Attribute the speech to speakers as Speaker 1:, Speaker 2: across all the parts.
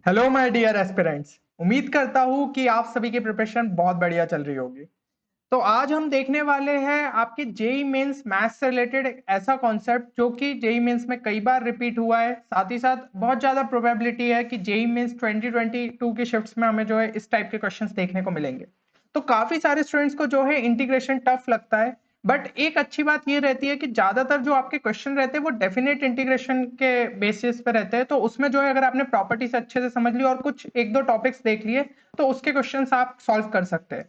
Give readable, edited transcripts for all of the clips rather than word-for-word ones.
Speaker 1: Hello my dear aspirants. उम्मीद करता हूँ कि आप सभी की प्रिपरेशन बहुत बढ़िया चल रही होगी। तो आज हम देखने वाले हैं आपके जेई मेंस मैथ्स से रिलेटेड एक ऐसा कॉन्सेप्ट जो कि जेई मेंस में कई बार रिपीट हुआ है। साथ ही साथ बहुत ज्यादा प्रोबेबिलिटी है कि जेई मेंस 2022 के शिफ्ट्स में हमें जो है इस टाइप के क्वेश्चंस देखने को मिलेंगे। तो काफी सारे स्टूडेंट्स को जो है इंटीग्रेशन टफ लगता है, बट एक अच्छी बात ये रहती है कि ज्यादातर जो आपके क्वेश्चन रहते हैं वो डेफिनेट इंटीग्रेशन के बेसिस पे रहते हैं। तो उसमें जो है अगर आपने प्रॉपर्टीज अच्छे से समझ ली और कुछ एक दो टॉपिक्स देख लिए तो उसके क्वेश्चंस आप सॉल्व कर सकते हैं।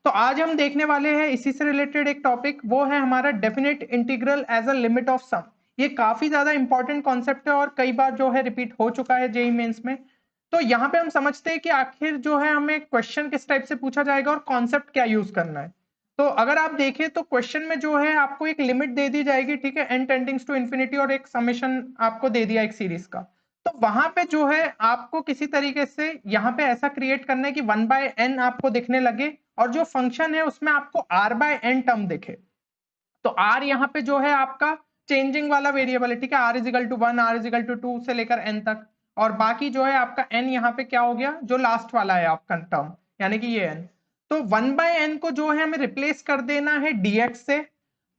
Speaker 1: तो आज हम देखने वाले हैं इसी से रिलेटेड एक टॉपिक, वो है हमारा definite integral as a limit of sum. ये काफी ज्यादा इंपॉर्टेंट कॉन्सेप्ट है और कई बार जो है रिपीट हो चुका है जेई मेंस में। तो यहाँ पे हम समझते हैं कि आखिर जो है हमें क्वेश्चन किस टाइप से पूछा जाएगा और कॉन्सेप्ट क्या यूज करना है। तो अगर आप देखें तो क्वेश्चन में जो है आपको एक लिमिट दे दी जाएगी, ठीक है, एन टेंडिंग्स टू इन्फिनिटी, और एक समेशन आपको दे दिया एक सीरीज का। तो वहां पे जो है आपको किसी तरीके से यहाँ पे ऐसा क्रिएट करना है कि 1/n आपको दिखने लगे और जो फंक्शन है उसमें आपको r/n टर्म दिखे। तो r यहाँ पे जो है आपका चेंजिंग वाला वेरिएबल है, ठीक है, r is equal to 1, r is equal to 2 से लेकर n तक। और बाकी जो है आपका n यहाँ पे क्या हो गया, जो लास्ट वाला है आपका टर्म, यानी कि ये n। तो 1/n को जो है हमें रिप्लेस कर देना है dx से,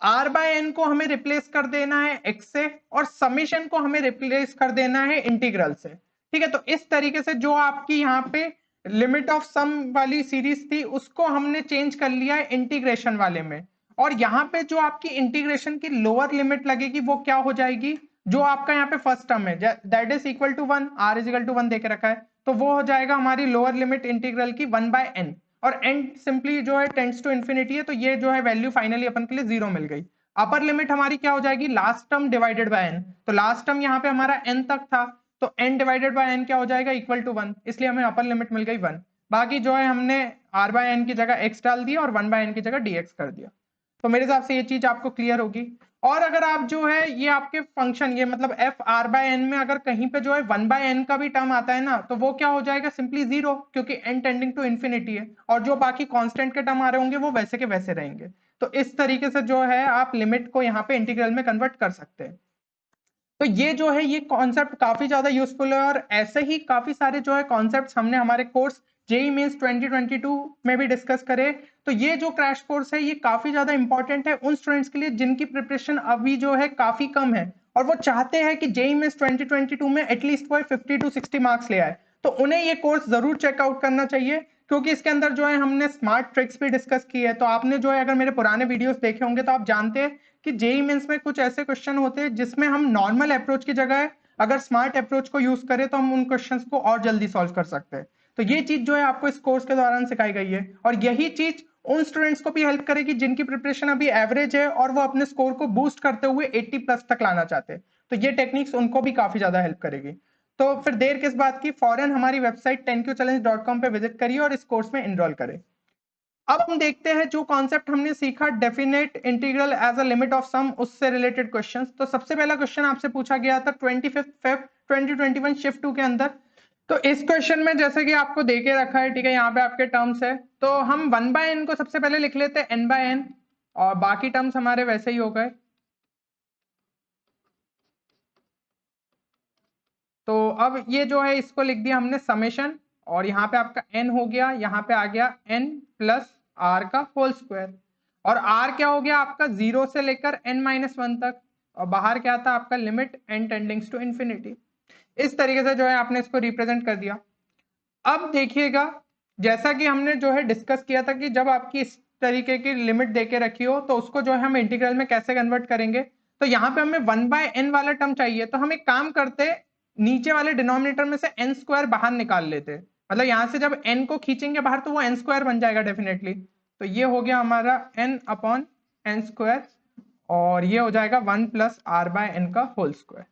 Speaker 1: r/n को हमें रिप्लेस कर देना है x से, और समेशन को हमें रिप्लेस कर देना है इंटीग्रल से। ठीक है, तो इस तरीके से जो आपकी यहाँ पे लिमिट ऑफ सम वाली सीरीज थी उसको हमने चेंज कर लिया है इंटीग्रेशन वाले में। और यहाँ पे जो आपकी इंटीग्रेशन की लोअर लिमिट लगेगी वो क्या हो जाएगी, जो आपका यहाँ पे फर्स्ट टर्म है that is equal to 1, r is equal to 1 देके रखा है, तो वो हो जाएगा हमारी लोअर लिमिट इंटीग्रल की 1/n। और n सिंपली जो है टेंड्स टू इन्फिनिटी है, तो ये जो है वैल्यू फाइनली अपन के लिए 0 मिल गई। अपर लिमिट हमारी क्या हो जाएगी, last term divided by n। तो लास्ट टर्म यहाँ पे हमारा n तक था, तो n डिवाइडेड बाय n क्या हो जाएगा, इक्वल टू 1, इसलिए हमें अपर लिमिट मिल गई 1। बाकी जो है हमने r/n की जगह x डाल दिया और 1/n की जगह dx कर दिया। तो मेरे हिसाब से ये चीज आपको क्लियर होगी। और अगर आप जो है ये आपके फंक्शन, ये मतलब एफ r/n में अगर कहीं पे जो है 1/n का भी टर्म आता है ना, तो वो क्या हो जाएगा, सिंपली 0, क्योंकि n टेंडिंग टू इन्फिनिटी है। और जो बाकी कांस्टेंट के टर्म आ रहे होंगे वो वैसे के वैसे रहेंगे। तो इस तरीके से जो है आप लिमिट को यहाँ पे इंटीग्रल में कन्वर्ट कर सकते हैं। तो ये जो है ये कॉन्सेप्ट काफी ज्यादा यूजफुल है, और ऐसे ही काफी सारे जो है कॉन्सेप्ट्स हमने हमारे कोर्स जेई मींस 2022 में भी डिस्कस करे। तो ये जो क्रैश कोर्स है ये काफी ज्यादा इंपॉर्टेंट है उन स्टूडेंट्स के लिए जिनकी प्रिपरेशन अभी जो है काफी कम है और वो चाहते हैं कि जेई मींस 2022 में एटलीस्ट वो 50 to 60 मार्क्स ले आए। तो उन्हें ये कोर्स जरूर चेकआउट करना चाहिए, क्योंकि इसके अंदर जो है हमने स्मार्ट ट्रिक्स भी डिस्कस की है। तो आपने जो है अगर मेरे पुराने वीडियोस देखे होंगे तो आप जानते हैं कि जेई मेंस में कुछ ऐसे क्वेश्चन होते हैं जिसमें हम नॉर्मल अप्रोच की जगह अगर स्मार्ट अप्रोच को यूज करें तो हम उन क्वेश्चंस को और जल्दी सॉल्व कर सकते हैं। तो ये चीज जो है आपको इस कोर्स के दौरान सिखाई गई है, और यही चीज उन स्टूडेंट्स को भी हेल्प करेगी जिनकी प्रिपरेशन अभी एवरेज है और वो अपने स्कोर को बूस्ट करते हुए 80 प्लस तक लाना चाहते हैं। तो ये टेक्निक्स उनको भी काफी ज्यादा हेल्प करेगी। तो फिर देर किस बात की, फौरन हमारी वेबसाइट 10qchallenge.com पे विजिट करिए और इस कोर्स में एनरोल करें। अब हम देखते हैं जो कॉन्सेप्ट हमने सीखा definite integral as a limit of sum, उससे रिलेटेड क्वेश्चंस। तो सबसे पहला क्वेश्चन आपसे पूछा गया था 25 Feb 2021 शिफ्ट 2 के अंदर। तो इस क्वेश्चन में जैसे कि आपको देके रखा है, ठीक है, यहाँ पे आपके टर्म्स है, तो हम 1/n को सबसे पहले लिख लेते हैं n/n, और बाकी टर्म्स हमारे वैसे ही हो गए। तो अब ये जो है इसको लिख दिया हमने समेशन, और यहाँ पे आपका n हो गया, यहाँ पे आ गया n प्लस आर का होल स्क्वायर। और r क्या हो गया आपका 0 से लेकर n-1 तक, और बाहर क्या था आपका लिमिट n टेंडिंग्स टू इन्फिनिटी। इस तरीके से जो है आपने इसको रिप्रेजेंट कर दिया। अब देखिएगा, जैसा कि हमने जो है डिस्कस किया था कि जब आपकी इस तरीके की लिमिट देके रखी हो तो उसको जो है हम इंटीग्रल में कैसे कन्वर्ट करेंगे। तो यहाँ पे हमें 1/n वाला टर्म चाहिए, तो हम एक काम करते, नीचे वाले डिनोमिनेटर में से n स्क्वायर बाहर निकाल लेते। मतलब यहाँ से जब n को खींचेंगे बाहर तो वो n स्क्वायर बन जाएगा डेफिनेटली। तो ये हो गया हमारा n/n स्क्वायर, और ये हो जाएगा 1 प्लस r/n का होल स्क्वायर।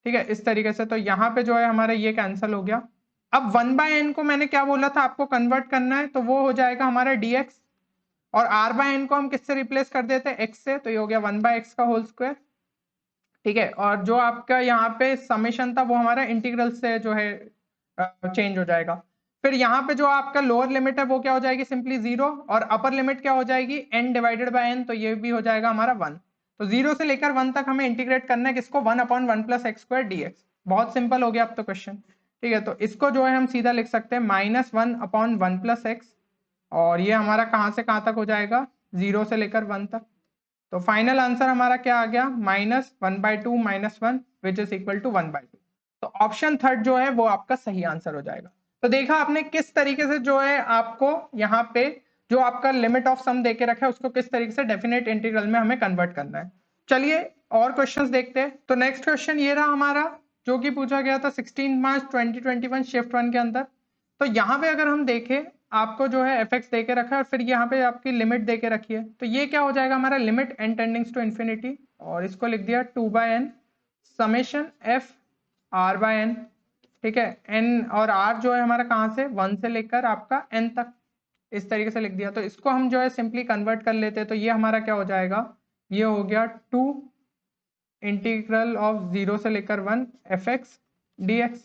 Speaker 1: ठीक है, इस तरीके से। तो यहाँ पे जो है हमारा ये कैंसिल हो गया। अब 1/n को मैंने क्या बोला था आपको कन्वर्ट करना है, तो वो हो जाएगा हमारा dx, और r/n को हम किससे रिप्लेस कर देते हैं, x से, तो ये हो गया 1/x का होल स्क्वायर। ठीक है, और जो आपका यहाँ पे समेशन था वो हमारा इंटीग्रल से जो है चेंज हो जाएगा। फिर यहाँ पे जो आपका लोअर लिमिट है वो क्या हो जाएगी, सिंपली 0, और अपर लिमिट क्या हो जाएगी, n डिवाइडेड बाय n, तो ये भी हो जाएगा हमारा 1। तो 0 से लेकर 1 तक हमें इंटीग्रेट करना है किसको, 1/1 प्लस एक्स स्क्वायर dx। बहुत सिंपल हो गया अब तो क्वेश्चन। ठीक है, तो इसको जो है हम सीधा लिख सकते हैं -1/1 + x, और ये हमारा कहाँ से कहाँ तक हो जाएगा, 0 से लेकर 1 तक। तो फाइनल आंसर हमारा क्या आ गया, -1/2 - 1 विच इज इक्वल टू 1/2। तो ऑप्शन थर्ड जो है वो आपका सही आंसर हो जाएगा। तो देखा आपने किस तरीके से जो है आपको यहाँ पे जो आपका लिमिट ऑफ सम देके रखा है उसको किस तरीके से डेफिनेट इंटीग्रल में हमें कन्वर्ट करना है। चलिए और क्वेश्चंस देखते हैं। तो नेक्स्ट क्वेश्चन ये रहा हमारा, जो कि पूछा गया था 16 मार्च 2021 शिफ्ट 1 के अंदर। तो यहाँ पे अगर हम देखें, आपको जो है fx दे के रखा है और फिर यहाँ पे आपकी लिमिट दे के रखी है, तो ये क्या हो जाएगा हमारा लिमिट n टेंडिंग्स टू इन्फिनिटी, और इसको लिख दिया 2/n समेशन f r/n। ठीक है, n और r जो है हमारा कहाँ से 1 से लेकर आपका n तक, इस तरीके से लिख दिया। तो इसको हम जो है सिंपली कन्वर्ट कर लेते हैं, तो ये हमारा क्या हो जाएगा, ये हो गया 2 इंटीग्रल ऑफ 0 से लेकर 1 fx dx।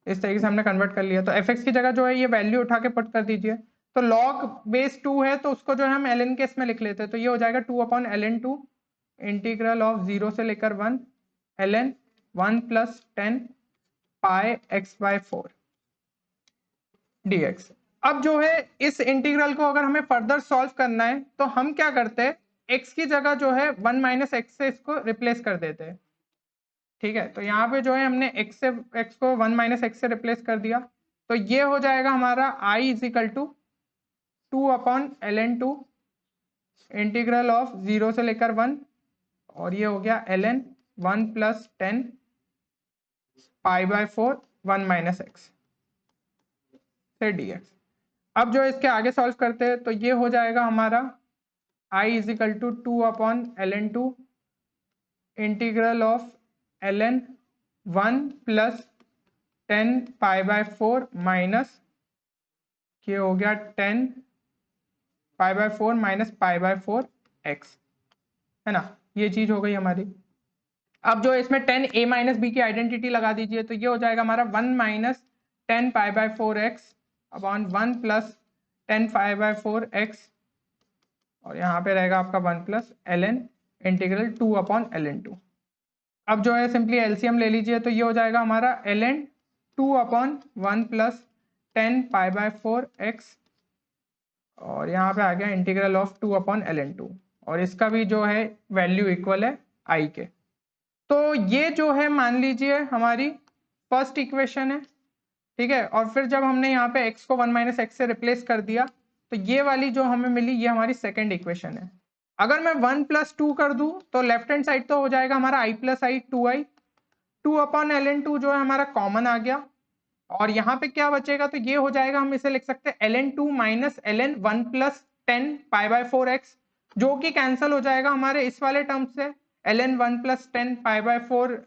Speaker 1: इस तरीके से हमने कन्वर्ट कर लिया। तो fx की जगह जो है ये वैल्यू उठा के पुट कर दीजिए। तो log बेस 2 है तो उसको जो है हम ln के इसमें लिख लेते हैं, तो ये हो जाएगा 2/ln2 इंटीग्रल ऑफ 0 से लेकर 1 ln 1 + 10 पाई x/4 dx। अब जो है इस इंटीग्रल को अगर हमें फर्दर सॉल्व करना है तो हम क्या करते हैं, x की जगह जो है 1 - x से इसको रिप्लेस कर देते हैं। ठीक है, तो यहाँ पे जो है हमने x को 1 - x से रिप्लेस कर दिया, तो ये हो जाएगा हमारा I = 2/ln2 इंटीग्रल ऑफ 0 से लेकर 1, और ये हो गया ln 1 + 10 π/4 1 - x से dx। अब जो इसके आगे सॉल्व करते हैं तो ये हो जाएगा हमारा I = 2/ln2 integral of ln 1 + 10 π/4 minus ये हो गया 10 π/4 माइनस π/4 x, है ना, ये चीज हो गई हमारी। अब जो इसमें 10a - b की आइडेंटिटी लगा दीजिए, तो ये हो जाएगा हमारा 1 - 10 π/4 x अपॉन 1 + 10 π/4 x, और यहाँ पे रहेगा आपका 1 + ln इंटीग्रल 2/ln2। अब जो है सिंपली एलसीएम ले लीजिए, तो ये हो जाएगा हमारा ln 2/1 + 10 π/4 x, और यहाँ पे आ गया इंटीग्रल ऑफ 2/ln2, और इसका भी जो है वैल्यू इक्वल है I के। तो ये जो है मान लीजिए हमारी फर्स्ट इक्वेशन है। ठीक है, और फिर जब हमने यहाँ पे x को 1 - x से रिप्लेस कर दिया, तो ये वाली जो हमें मिली ये हमारी सेकेंड इक्वेशन है। अगर मैं 1 + 2 कर दूं तो लेफ्ट हैंड साइड तो हो जाएगा हमारा I + I 2i, 2/ln2 जो है हमारा कॉमन आ गया, और यहाँ पे क्या बचेगा, तो ये हो जाएगा, हम इसे लिख सकते हैं ln2 - ln 1 + 10 π/4 x, जो कि कैंसिल हो जाएगा हमारे इस वाले टर्म से ln 1 + 10 π/4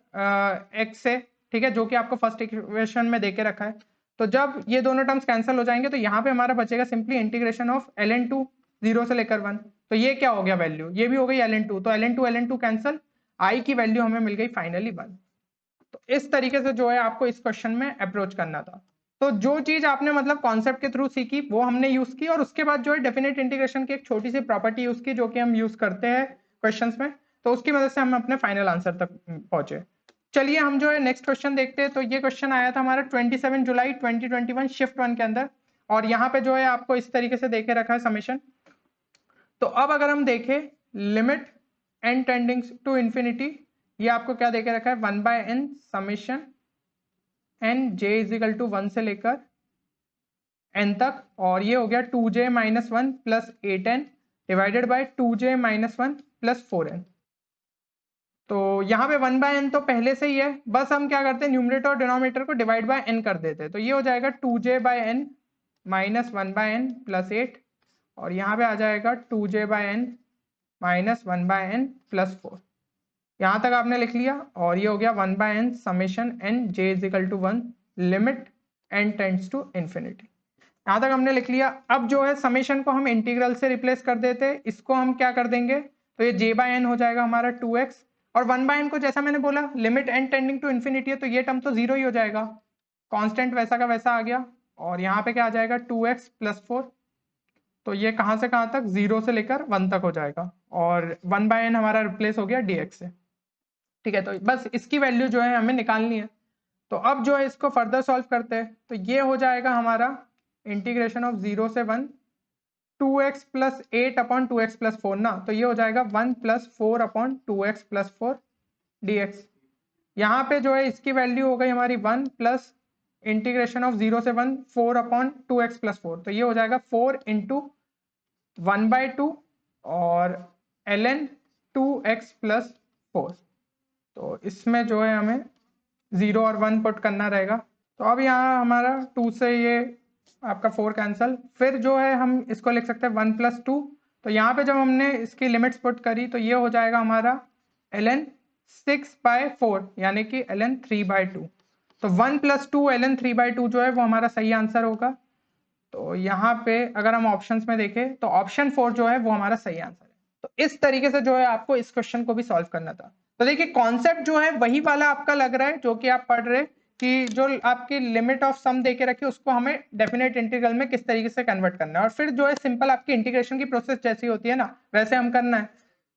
Speaker 1: x से। ठीक है, जो कि आपको फर्स्ट इक्वेशन में देके रखा है। तो जब ये दोनों टर्म्स कैंसिल हो जाएंगे तो यहाँ पे हमारा बचेगा सिंपली इंटीग्रेशन ऑफ ln2 0 से लेकर 1, तो ये क्या हो गया वैल्यू, ये भी हो गई ln2, तो ln2 कैंसिल, I की वैल्यू हमें मिल गई फाइनली 1। तो इस तरीके से जो है आपको इस क्वेश्चन में अप्रोच करना था। तो जो चीज आपने मतलब कॉन्सेप्ट के थ्रू सीखी वो हमने यूज की, और उसके बाद जो है डेफिनेट इंटीग्रेशन की एक छोटी सी प्रॉपर्टी यूज की जो कि हम यूज करते हैं क्वेश्चंस में, तो उसकी मदद से हम अपने फाइनल आंसर तक पहुंचे। चलिए हम जो है नेक्स्ट क्वेश्चन देखते हैं। तो ये क्वेश्चन आया था हमारा 27 जुलाई 2021 शिफ्ट 1 के अंदर, और यहाँ पे जो है आपको इस तरीके से देके रखा है समेशन। तो अब अगर हम देखें लिमिट n टेंडिंग्स टू इन्फिनिटी, ये आपको क्या देके रखा है 1/n समेशन n j = 1 से लेकर n तक, और ये हो गया 2j - 1 + 8n divided by 2j - 1 + 4n। तो यहाँ पे 1/n तो पहले से ही है, बस हम क्या करते हैं न्यूमरेटर और डिनोमिनेटर को डिवाइड बाय n कर देते हैं, तो ये हो जाएगा 2j/n - 1/n + 8, और यहाँ पे आ जाएगा 2j/n - 1/n + 4। यहाँ तक आपने लिख लिया, और ये हो गया 1/n summation n j = 1 limit n tends to infinity. यहाँ तक हमने लिख लिया। अब जो है समेशन को हम इंटीग्रल से रिप्लेस कर देते हैं, इसको हम क्या कर देंगे, तो ये j/n हो जाएगा हमारा 2x, और 1/n को जैसा मैंने बोला limit n tending to infinity है, तो ये टर्म तो 0 ही हो जाएगा, कांस्टेंट वैसा का वैसा आ गया, और यहाँ पे क्या आ जाएगा 2x + 4, तो ये कहाँ से कहाँ तक 0 से लेकर 1 तक हो जाएगा, और 1/n हमारा रिप्लेस हो गया dx से। ठीक है, तो बस इसकी वैल्यू जो है हमें निकालनी है। तो अब जो है इसको फर्दर सॉल्व करते हैं, तो ये हो जाएगा हमारा इंटीग्रेशन ऑफ 0 से 1 2x plus 8 upon 2x plus 4 ना, तो ये हो जाएगा 1 plus 4 upon 2x plus 4 dx। यहाँ पे जो है इसकी वैल्यू हो गई हमारी 1 प्लस इंटीग्रेशन ऑफ 0 से 1 4 अपॉन 2x प्लस 4, तो ये हो जाएगा 4 इंटू 1/2 और ln 2x प्लस 4। तो इसमें जो है हमें 0 और 1 पुट करना रहेगा। तो अब यहाँ हमारा 2 से ये आपका 4 कैंसल, फिर जो है हम इसको लिख सकते हैं 1 प्लस 2। तो यहाँ पे जब हमने इसकी लिमिट्स पुट करी तो ये हो जाएगा हमारा ln 6/4 यानी कि ln 3/2। तो 1 प्लस 2 ln 3/2 जो है वो हमारा सही आंसर होगा। तो यहाँ पे अगर हम ऑप्शंस में देखें तो ऑप्शन 4 जो है वो हमारा सही आंसर है। तो इस तरीके से जो है आपको इस क्वेश्चन को भी सॉल्व करना था। तो देखिए कॉन्सेप्ट जो है वही वाला आपका लग रहा है जो कि आप पढ़ रहे कि जो आपकी लिमिट ऑफ सम देके रखी उसको हमें डेफिनेट इंटीग्रल में किस तरीके से कन्वर्ट करना है, और फिर जो है सिंपल आपकी इंटीग्रेशन की प्रोसेस जैसी होती है ना वैसे हम करना है।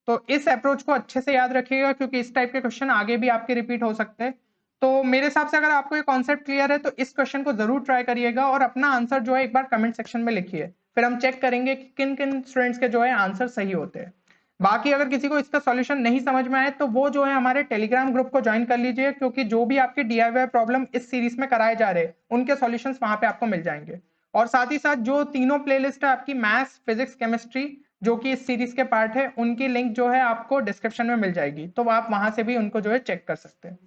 Speaker 1: तो इस अप्रोच को अच्छे से याद रखिएगा क्योंकि इस टाइप के क्वेश्चन आगे भी आपके रिपीट हो सकते हैं। तो मेरे हिसाब से अगर आपको ये कॉन्सेप्ट क्लियर है तो इस क्वेश्चन को जरूर ट्राई करिएगा और अपना आंसर जो है एक बार कमेंट सेक्शन में लिखिए, फिर हम चेक करेंगे कि किन किन स्टूडेंट्स के जो है आंसर सही होते हैं। बाकी अगर किसी को इसका सॉल्यूशन नहीं समझ में आए तो वो जो है हमारे टेलीग्राम ग्रुप को ज्वाइन कर लीजिए, क्योंकि जो भी आपके DIY प्रॉब्लम इस सीरीज में कराए जा रहे हैं उनके सॉल्यूशंस वहां पे आपको मिल जाएंगे। और साथ ही साथ जो तीनों प्लेलिस्ट है आपकी मैथ्स, फिजिक्स, केमिस्ट्री जो कि इस सीरीज के पार्ट है उनकी लिंक जो है आपको डिस्क्रिप्शन में मिल जाएगी, तो आप वहां से भी उनको जो है चेक कर सकते हैं।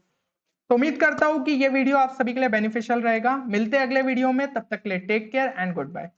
Speaker 1: तो उम्मीद करता हूं कि ये वीडियो आप सभी के लिए बेनिफिशियल रहेगा। मिलते हैं अगले वीडियो में, तब तक के लिए take care and good bye.